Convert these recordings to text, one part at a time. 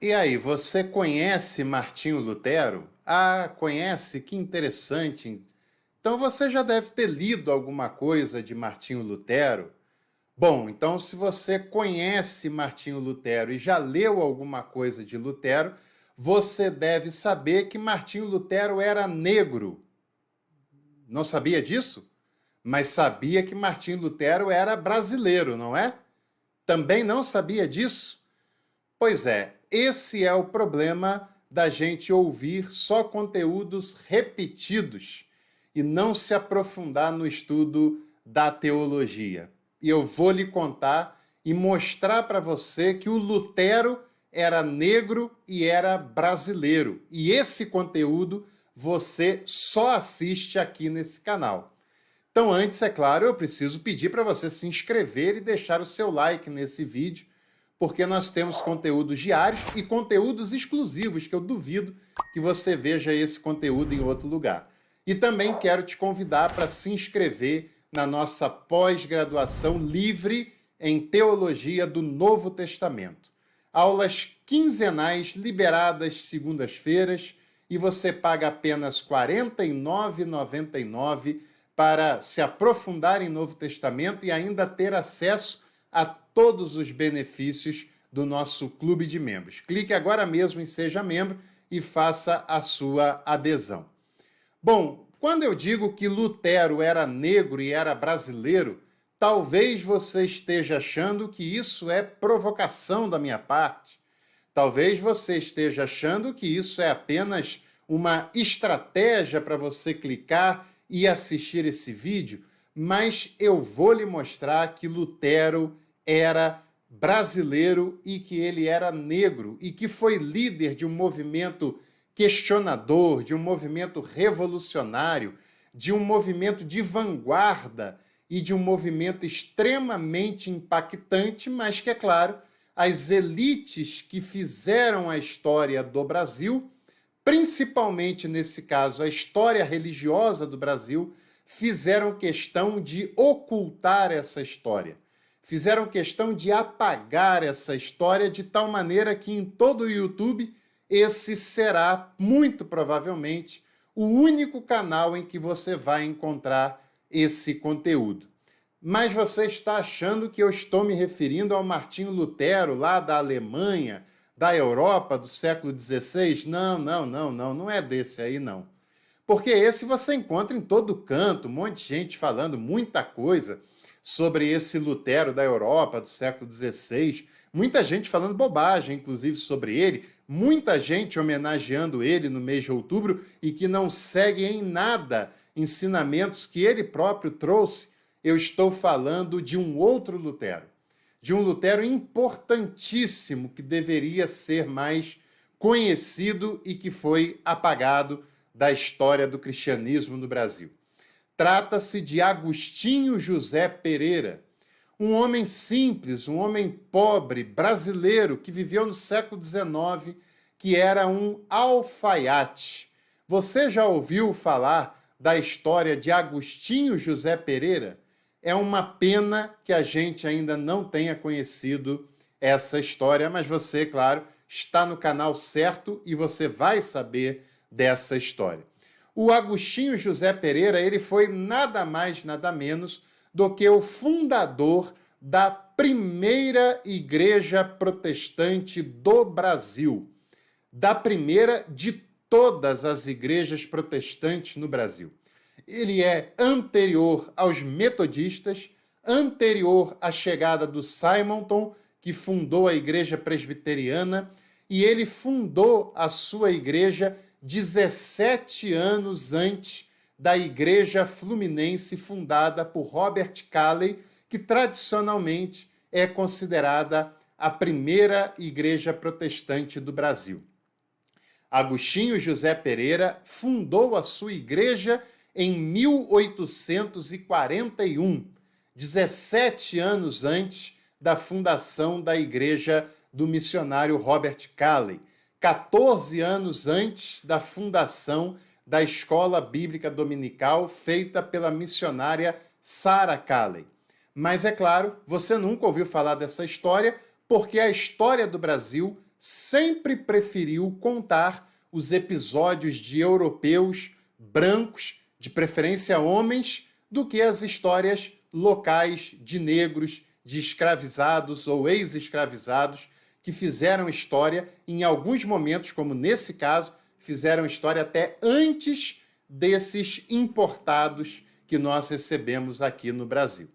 E aí, você conhece Martinho Lutero? Ah, conhece? Que interessante. Então você já deve ter lido alguma coisa de Martinho Lutero. Bom, então se você conhece Martinho Lutero e já leu alguma coisa de Lutero, você deve saber que Martinho Lutero era negro. Não sabia disso? Mas sabia que Martinho Lutero era brasileiro, não é? Também não sabia disso? Pois é, esse é o problema da gente ouvir só conteúdos repetidos e não se aprofundar no estudo da teologia. E eu vou lhe contar e mostrar para você que o Lutero era negro e era brasileiro. E esse conteúdo você só assiste aqui nesse canal. Então, antes, é claro, eu preciso pedir para você se inscrever e deixar o seu like nesse vídeo, porque nós temos conteúdos diários e conteúdos exclusivos, que eu duvido que você veja esse conteúdo em outro lugar. E também quero te convidar para se inscrever na nossa pós-graduação livre em Teologia do Novo Testamento. Aulas quinzenais liberadas segundas-feiras e você paga apenas R$ 49,99 para se aprofundar em Novo Testamento e ainda ter acesso a todos os benefícios do nosso clube de membros. Clique agora mesmo em Seja Membro e faça a sua adesão. Bom, quando eu digo que Lutero era negro e era brasileiro, talvez você esteja achando que isso é provocação da minha parte. Talvez você esteja achando que isso é apenas uma estratégia para você clicar e assistir esse vídeo, mas eu vou lhe mostrar que Lutero era brasileiro e que ele era negro e que foi líder de um movimento questionador, de um movimento revolucionário, de um movimento de vanguarda e de um movimento extremamente impactante, mas que, é claro, as elites que fizeram a história do Brasil, principalmente nesse caso a história religiosa do Brasil, fizeram questão de ocultar essa história. Fizeram questão de apagar essa história de tal maneira que em todo o YouTube esse será, muito provavelmente, o único canal em que você vai encontrar esse conteúdo. Mas você está achando que eu estou me referindo ao Martinho Lutero, lá da Alemanha, da Europa, do século XVI? Não é desse aí, não. Porque esse você encontra em todo canto, um monte de gente falando muita coisa sobre esse Lutero da Europa, do século XVI, muita gente falando bobagem, inclusive, sobre ele, muita gente homenageando ele no mês de outubro e que não segue em nada ensinamentos que ele próprio trouxe. Eu estou falando de um outro Lutero, de um Lutero importantíssimo que deveria ser mais conhecido e que foi apagado da história do cristianismo no Brasil. Trata-se de Agostinho José Pereira, um homem simples, um homem pobre, brasileiro, que viveu no século XIX, que era um alfaiate. Você já ouviu falar da história de Agostinho José Pereira? É uma pena que a gente ainda não tenha conhecido essa história, mas você, claro, está no canal certo e você vai saber dessa história. O Agostinho José Pereira, ele foi nada mais, nada menos do que o fundador da primeira igreja protestante do Brasil, da primeira de todas as igrejas protestantes no Brasil. Ele é anterior aos metodistas, anterior à chegada do Simonton, que fundou a igreja presbiteriana, e ele fundou a sua igreja 17 anos antes da igreja fluminense fundada por Robert Calley, que tradicionalmente é considerada a primeira igreja protestante do Brasil. Agostinho José Pereira fundou a sua igreja em 1841, 17 anos antes da fundação da igreja do missionário Robert Calley, 14 anos antes da fundação da escola bíblica dominical feita pela missionária Sarah Calley. Mas, é claro, você nunca ouviu falar dessa história, porque a história do Brasil sempre preferiu contar os episódios de europeus brancos, de preferência homens, do que as histórias locais de negros, de escravizados ou ex-escravizados que fizeram história, em alguns momentos, como nesse caso, fizeram história até antes desses importados que nós recebemos aqui no Brasil.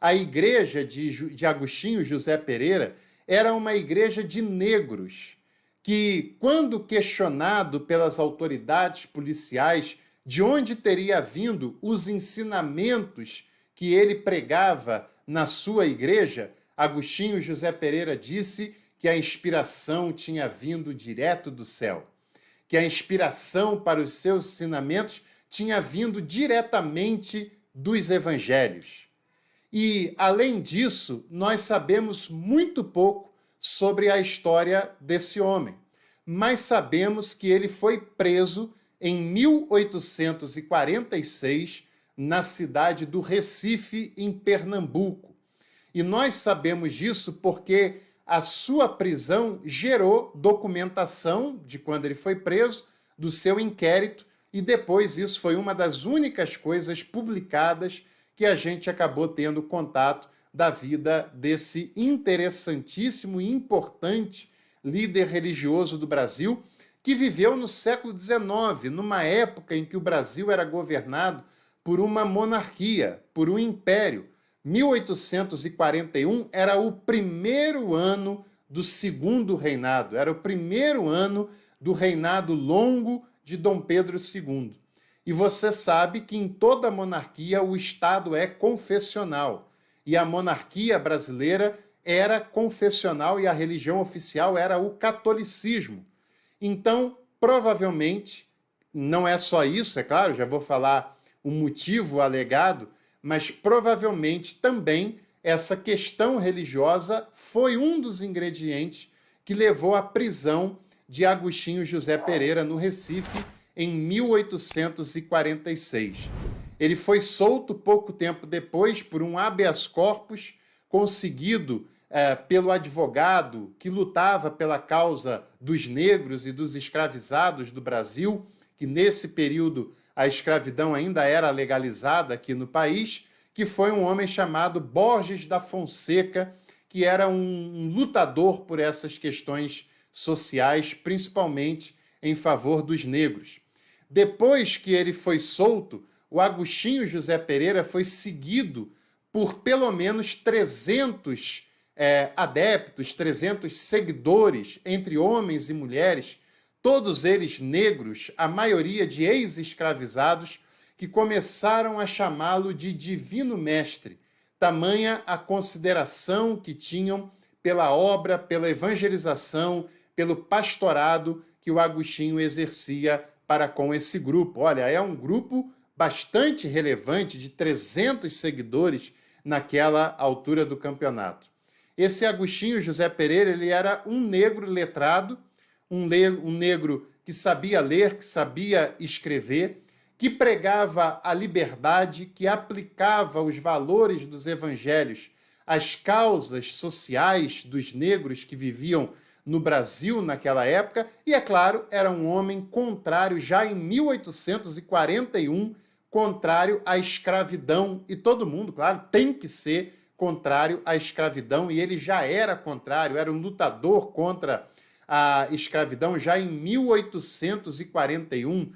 A igreja de Agostinho José Pereira era uma igreja de negros que, quando questionado pelas autoridades policiais de onde teria vindo os ensinamentos que ele pregava na sua igreja, Agostinho José Pereira disse que a inspiração tinha vindo direto do céu, que a inspiração para os seus ensinamentos tinha vindo diretamente dos evangelhos. E, além disso, nós sabemos muito pouco sobre a história desse homem, mas sabemos que ele foi preso em 1846 na cidade do Recife, em Pernambuco. E nós sabemos disso porque a sua prisão gerou documentação de quando ele foi preso, do seu inquérito, e depois isso foi uma das únicas coisas publicadas que a gente acabou tendo contato da vida desse interessantíssimo e importante líder religioso do Brasil, que viveu no século XIX, numa época em que o Brasil era governado por uma monarquia, por um império. 1841 era o primeiro ano do segundo reinado, era o primeiro ano do reinado longo de Dom Pedro II. E você sabe que em toda monarquia o Estado é confessional. E a monarquia brasileira era confessional e a religião oficial era o catolicismo. Então, provavelmente, não é só isso, é claro, já vou falar o motivo alegado, mas provavelmente também essa questão religiosa foi um dos ingredientes que levou à prisão de Agostinho José Pereira no Recife em 1846. Ele foi solto pouco tempo depois por um habeas corpus conseguido pelo advogado que lutava pela causa dos negros e dos escravizados do Brasil, que nesse período a escravidão ainda era legalizada aqui no país, que foi um homem chamado Borges da Fonseca, que era um lutador por essas questões sociais, principalmente em favor dos negros. Depois que ele foi solto, o Agostinho José Pereira foi seguido por pelo menos 300 adeptos, 300 seguidores, entre homens e mulheres, todos eles negros, a maioria de ex-escravizados, que começaram a chamá-lo de Divino Mestre, tamanha a consideração que tinham pela obra, pela evangelização, pelo pastorado que o Agostinho exercia para com esse grupo. Olha, é um grupo bastante relevante, de 300 seguidores naquela altura do campeonato. Esse Agostinho José Pereira, ele era um negro letrado, um negro que sabia ler, que sabia escrever, que pregava a liberdade, que aplicava os valores dos evangelhos às causas sociais dos negros que viviam no Brasil naquela época, e, é claro, era um homem contrário, já em 1841, contrário à escravidão, e todo mundo, claro, tem que ser contrário à escravidão, e ele já era contrário, era um lutador contra a escravidão já em 1841,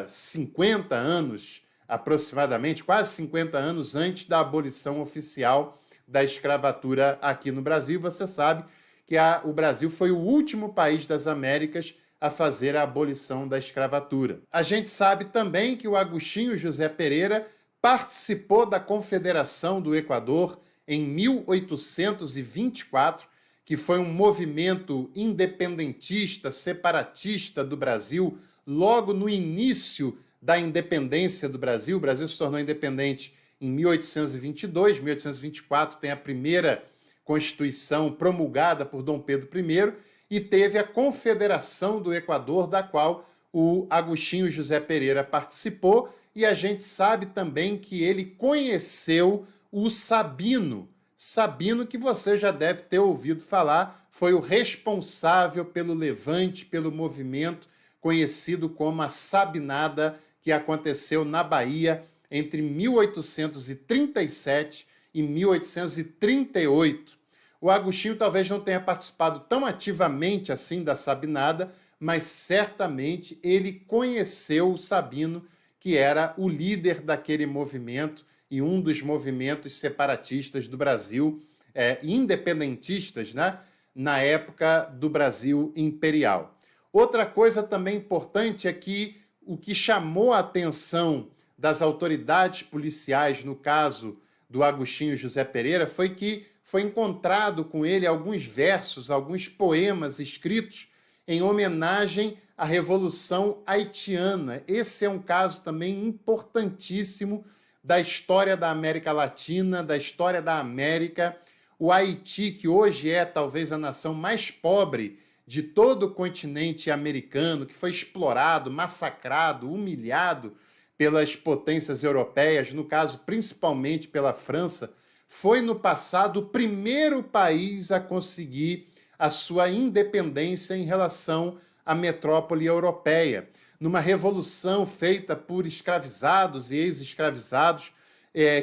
50 anos aproximadamente, quase 50 anos antes da abolição oficial da escravatura aqui no Brasil. Você sabe que o Brasil foi o último país das Américas a fazer a abolição da escravatura. A gente sabe também que o Agostinho José Pereira participou da Confederação do Equador em 1824, que foi um movimento independentista, separatista do Brasil, logo no início da independência do Brasil. O Brasil se tornou independente em 1822, 1824 tem a primeira Constituição promulgada por Dom Pedro I, e teve a Confederação do Equador, da qual o Agostinho José Pereira participou, e a gente sabe também que ele conheceu o Sabino. Sabino, que você já deve ter ouvido falar, foi o responsável pelo levante, pelo movimento conhecido como a Sabinada, que aconteceu na Bahia entre 1837 e 1838. O Agostinho talvez não tenha participado tão ativamente assim da Sabinada, mas certamente ele conheceu o Sabino, que era o líder daquele movimento e um dos movimentos separatistas do Brasil, independentistas, né, na época do Brasil imperial. Outra coisa também importante é que o que chamou a atenção das autoridades policiais, no caso do Agostinho José Pereira, foi que foi encontrado com ele alguns versos, alguns poemas escritos em homenagem à Revolução Haitiana. Esse é um caso também importantíssimo da história da América Latina, da história da América. O Haiti, que hoje é talvez a nação mais pobre de todo o continente americano, que foi explorado, massacrado, humilhado pelas potências europeias, no caso principalmente pela França, foi no passado o primeiro país a conseguir a sua independência em relação à metrópole europeia, numa revolução feita por escravizados e ex-escravizados,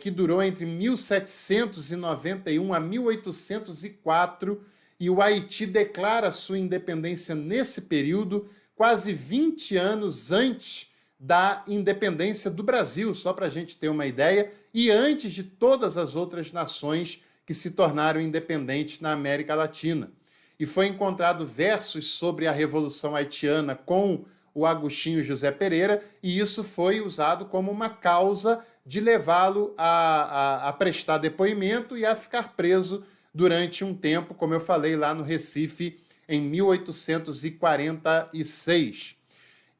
que durou entre 1791 a 1804, e o Haiti declara sua independência nesse período, quase 20 anos antes da independência do Brasil, só para a gente ter uma ideia, e antes de todas as outras nações que se tornaram independentes na América Latina. E foi encontrado versos sobre a Revolução Haitiana com o Agostinho José Pereira, e isso foi usado como uma causa de levá-lo a prestar depoimento e a ficar preso durante um tempo, como eu falei lá no Recife, em 1846.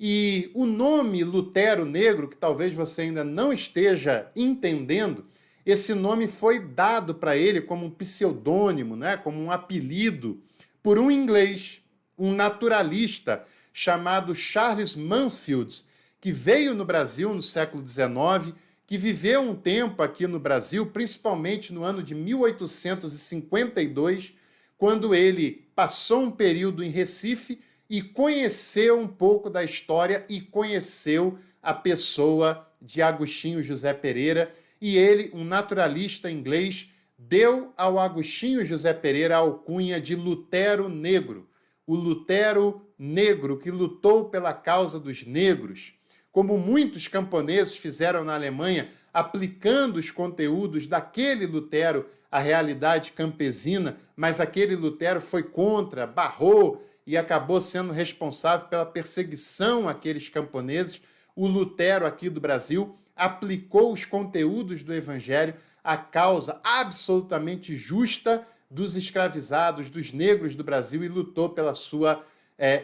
E o nome Lutero Negro, que talvez você ainda não esteja entendendo, esse nome foi dado para ele como um pseudônimo, né, como um apelido, por um inglês, um naturalista chamado Charles Mansfield, que veio no Brasil no século XIX, que viveu um tempo aqui no Brasil, principalmente no ano de 1852, quando ele passou um período em Recife e conheceu um pouco da história e conheceu a pessoa de Agostinho José Pereira, e ele, um naturalista inglês, deu ao Agostinho José Pereira a alcunha de Lutero Negro, o Lutero Negro que lutou pela causa dos negros, como muitos camponeses fizeram na Alemanha, aplicando os conteúdos daquele Lutero à realidade campesina, mas aquele Lutero foi contra, barrou e acabou sendo responsável pela perseguição àqueles camponeses. O Lutero aqui do Brasil aplicou os conteúdos do Evangelho à causa absolutamente justa dos escravizados, dos negros do Brasil, e lutou pela sua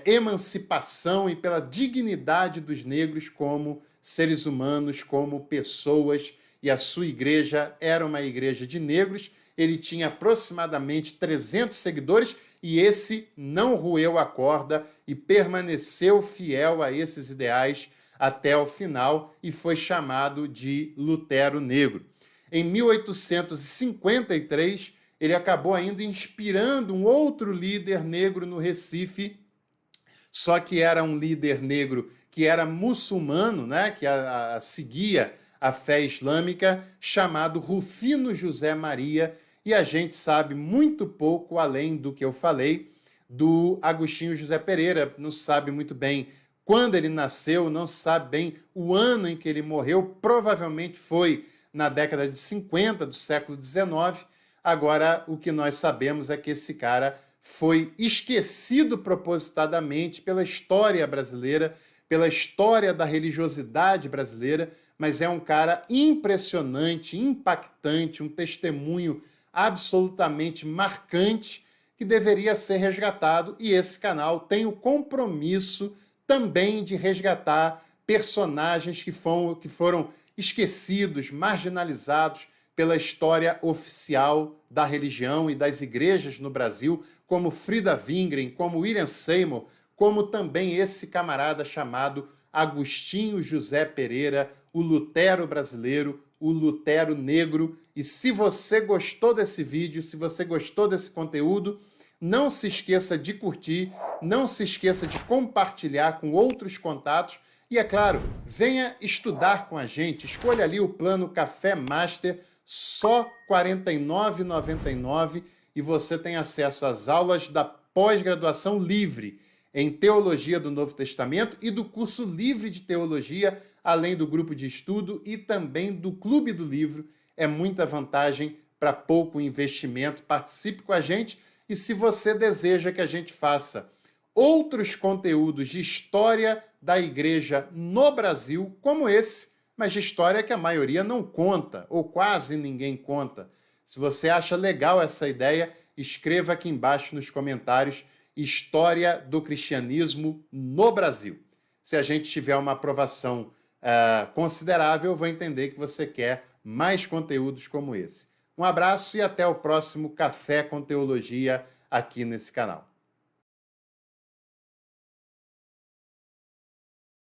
emancipação e pela dignidade dos negros como seres humanos, como pessoas, e a sua igreja era uma igreja de negros. Ele tinha aproximadamente 300 seguidores e esse não roeu a corda e permaneceu fiel a esses ideais até o final e foi chamado de Lutero Negro. Em 1853, ele acabou ainda inspirando um outro líder negro no Recife, só que era um líder negro que era muçulmano, né, que seguia a fé islâmica, chamado Rufino José Maria, e a gente sabe muito pouco, além do que eu falei, do Agostinho José Pereira. Não sabe muito bem quando ele nasceu, não sabe bem o ano em que ele morreu, provavelmente foi na década de 50 do século XIX. Agora, o que nós sabemos é que esse cara foi esquecido propositadamente pela história brasileira, pela história da religiosidade brasileira, mas é um cara impressionante, impactante, um testemunho absolutamente marcante que deveria ser resgatado, e esse canal tem o compromisso também de resgatar personagens que foram esquecidos, marginalizados pela história oficial da religião e das igrejas no Brasil, como Frida Wingren, como William Seymour, como também esse camarada chamado Agostinho José Pereira, o Lutero brasileiro, o Lutero Negro. E se você gostou desse vídeo, se você gostou desse conteúdo, Não se esqueça de curtir, não se esqueça de compartilhar com outros contatos e, é claro, venha estudar com a gente. Escolha ali o plano Café Master, só R$ 49,99 e você tem acesso às aulas da pós-graduação livre em Teologia do Novo Testamento e do curso livre de Teologia, além do grupo de estudo e também do Clube do Livro. É muita vantagem para pouco investimento. Participe com a gente e se você deseja que a gente faça outros conteúdos de história da igreja no Brasil, como esse, mas de história que a maioria não conta, ou quase ninguém conta. Se você acha legal essa ideia, escreva aqui embaixo nos comentários História do Cristianismo no Brasil. Se a gente tiver uma aprovação considerável, eu vou entender que você quer mais conteúdos como esse. Um abraço e até o próximo Café com Teologia aqui nesse canal.